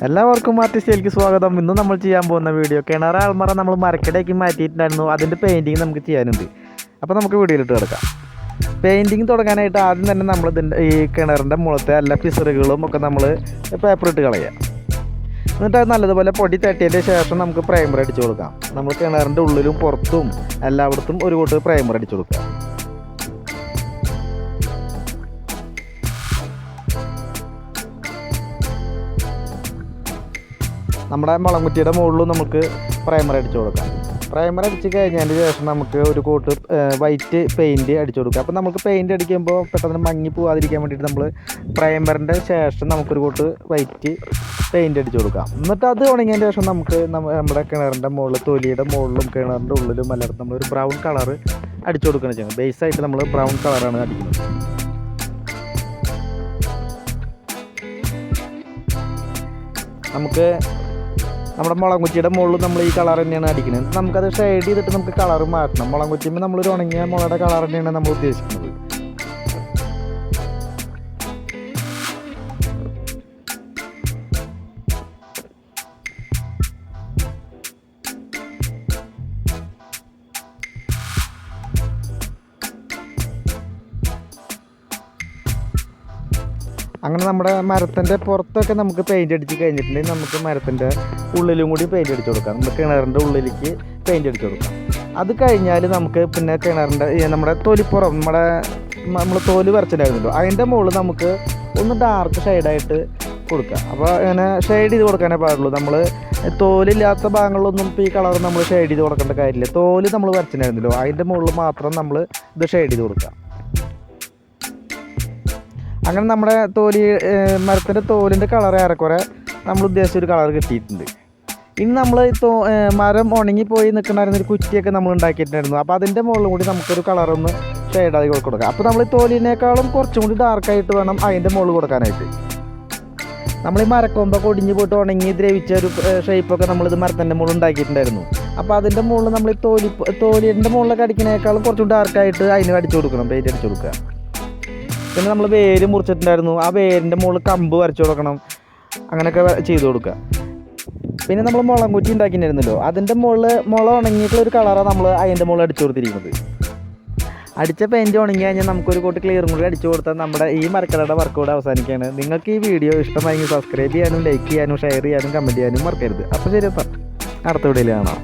എല്ലാവർക്കും ആർട്ടിസ്റ്റിലേക്ക് സ്വാഗതം. ഇന്ന് നമ്മൾ ചെയ്യാൻ പോകുന്ന വീഡിയോ കിണർ ആൾമറ നമ്മൾ മരക്കടയാക്കി മാറ്റിയിട്ടുണ്ടായിരുന്നു. അതിൻ്റെ പെയിൻറ്റിങ് നമുക്ക് ചെയ്യാനുണ്ട്. അപ്പോൾ നമുക്ക് വീഡിയോയിലിട്ട് കിടക്കാം. പെയിൻറ്റിങ് തുടങ്ങാനായിട്ട് ആദ്യം തന്നെ നമ്മൾ ഈ കിണറിൻ്റെ മുളത്തെ എല്ലാ പിസറുകളും ഒക്കെ നമ്മൾ പേപ്പർ ഇട്ട് കളയാം. എന്നിട്ട് അത് നല്ലതുപോലെ പൊടി തട്ടിയതിൻ്റെ ശേഷം നമുക്ക് പ്രൈമർ അടിച്ചു കൊടുക്കാം. നമ്മൾ കിണറിൻ്റെ ഉള്ളിലും പുറത്തും എല്ലായിടത്തും ഒരു കൂട്ട് പ്രൈമർ അടിച്ചു കൊടുക്കാം. നമ്മുടെ മുളംകുറ്റിയുടെ മുകളിലും നമുക്ക് പ്രൈമർ അടിച്ചു കൊടുക്കാം. പ്രൈമർ അടിച്ച് കഴിഞ്ഞതിന് ശേഷം നമുക്ക് ഒരു കോട്ട് വൈറ്റ് പെയിൻറ്റ് അടിച്ചു കൊടുക്കാം. അപ്പോൾ നമുക്ക് പെയിൻറ്റ് അടിക്കുമ്പോൾ പെട്ടെന്ന് മങ്ങി പോകാതിരിക്കാൻ വേണ്ടിയിട്ട് നമ്മൾ പ്രൈമറിൻ്റെ ശേഷം നമുക്കൊരു കോട്ട് വൈറ്റ് പെയിൻറ്റ് അടിച്ചു കൊടുക്കാം. എന്നിട്ട് അത് ഉണങ്ങിയതിന് ശേഷം നമുക്ക് നമ്മുടെ കിണറിൻ്റെ മുകളിൽ തൊലിയുടെ മുകളിലും കിണറിൻ്റെ ഉള്ളിലും എല്ലായിടത്തും നമ്മളൊരു ബ്രൗൺ കളർ അടിച്ചു കൊടുക്കുകയാണ് ചെയ്യുന്നത്. ബേസായിട്ട് നമ്മൾ ബ്രൗൺ കളറാണ് അടിക്കുന്നത്. നമുക്ക് നമ്മുടെ മുളംകുറ്റിയുടെ മുകളിൽ നമ്മൾ ഈ കളർ തന്നെയാണ് അടിക്കുന്നത്. നമുക്കത് ഷെയ്ഡ് ചെയ്തിട്ട് നമുക്ക് കളർ മാറ്റണം. മുളംകുറ്റിയുമ്പോൾ നമ്മളൊരു ഉണങ്ങിയ മുളയുടെ കളർ തന്നെയാണ് നമ്മൾ ഉദ്ദേശിക്കുന്നത്. അങ്ങനെ നമ്മുടെ മരത്തിൻ്റെ പുറത്തൊക്കെ നമുക്ക് പെയിൻറ്റ് അടിച്ച് കഴിഞ്ഞിട്ടുണ്ടെങ്കിൽ നമുക്ക് മരത്തിൻ്റെ ഉള്ളിലും കൂടി പെയിൻറ്റ് അടിച്ച് കൊടുക്കാം. നമ്മുടെ കിണറിൻ്റെ ഉള്ളിലേക്ക് പെയിൻറ്റ് അടിച്ച് കൊടുക്കാം. അത് കഴിഞ്ഞാൽ നമുക്ക് പിന്നെ കിണറിൻ്റെ നമ്മുടെ തൊലിപ്പുറം നമ്മൾ തോല് വരച്ചിട്ടുണ്ടായിരുന്നല്ലോ, അതിൻ്റെ മുകളിൽ നമുക്ക് ഒന്ന് ഡാർക്ക് ഷെയ്ഡായിട്ട് കൊടുക്കാം. അപ്പോൾ അങ്ങനെ ഷെയ്ഡ് ചെയ്ത് കൊടുക്കാനേ പാടുള്ളൂ. നമ്മൾ തോലില്ലാത്ത ഭാഗങ്ങളിലൊന്നും ഇപ്പോൾ ഈ കളർ നമ്മൾ ഷെയ്ഡ് ചെയ്ത് കൊടുക്കേണ്ട കാര്യമില്ല. തോല് നമ്മൾ വരച്ചിട്ടുണ്ടായിരുന്നല്ലോ, അതിൻ്റെ മുകളിൽ മാത്രം നമ്മൾ ഇത് ഷെയ്ഡ് ചെയ്ത് കൊടുക്കാം. അങ്ങനെ നമ്മുടെ മരത്തിൻ്റെ തോലിൻ്റെ കളർ ഏറെക്കുറെ നമ്മൾ ഉദ്ദേശിച്ചൊരു കളർ കിട്ടിയിട്ടുണ്ട്. ഇനി നമ്മൾ മരം ഉണങ്ങിപ്പോയി നിൽക്കണമായിരുന്നൊരു കുറ്റിയൊക്കെ നമ്മൾ ഉണ്ടാക്കിയിട്ടുണ്ടായിരുന്നു. അപ്പോൾ അതിൻ്റെ മുകളിലും കൂടി നമുക്കൊരു കളറൊന്ന് ഷെയ്ഡായി കൊടുക്കാം. അപ്പോൾ നമ്മൾ തോലിനേക്കാളും കുറച്ചും കൂടി ഡാർക്കായിട്ട് വേണം അതിൻ്റെ മുകളിൽ കൊടുക്കാനായിട്ട്. നമ്മൾ ഈ മരക്കൊമ്പൊക്കെ ഒടിഞ്ഞ് പോയിട്ട് ഉണങ്ങി ദ്രവിച്ച ഒരു ഷേപ്പൊക്കെ നമ്മളിത് മരത്തിൻ്റെ മുകളിൽ ഉണ്ടാക്കിയിട്ടുണ്ടായിരുന്നു. അപ്പോൾ അതിൻ്റെ മുകളിൽ നമ്മൾ തോലിൻ്റെ മുകളിലൊക്കെ അടിക്കുന്നതിനേക്കാളും കുറച്ചും ഡാർക്കായിട്ട് അതിന് അടിച്ചു കൊടുക്കണം, പെയിൻറ്റ് അടിച്ചു കൊടുക്കുക. പിന്നെ നമ്മൾ വേര് മുറിച്ചിട്ടുണ്ടായിരുന്നു, ആ വേരിൻ്റെ മുകളിൽ കമ്പ് വരച്ചു കൊടുക്കണം. അങ്ങനെയൊക്കെ ചെയ്ത് കൊടുക്കുക. പിന്നെ നമ്മൾ മുളംകുറ്റി ഉണ്ടാക്കിയിട്ടുണ്ടായിരുന്നല്ലോ, അതിൻ്റെ മുള ഉണങ്ങിയിട്ടുള്ള ഒരു കളറാണ് നമ്മൾ അതിൻ്റെ മുകളിൽ അടിച്ചു കൊടുത്തിരിക്കുന്നത്. അടിച്ച പെയിൻറ്റ് ഉണങ്ങി കഴിഞ്ഞാൽ നമുക്കൊരു കോട്ട് ക്ലിയറും കൂടി അടിച്ചു കൊടുത്താൽ നമ്മുടെ ഈ മരക്കടയുടെ വർക്ക് കൂടെ അവസാനിക്കുകയാണ്. നിങ്ങൾക്ക് ഈ വീഡിയോ ഇഷ്ടമായെങ്കിൽ സബ്സ്ക്രൈബ് ചെയ്യാനും ലൈക്ക് ചെയ്യാനും ഷെയർ ചെയ്യാനും കമൻറ്റ് ചെയ്യാനും മറക്കരുത്. അപ്പോൾ ശരി, അടുത്ത വീഡിയോയിൽ കാണാം.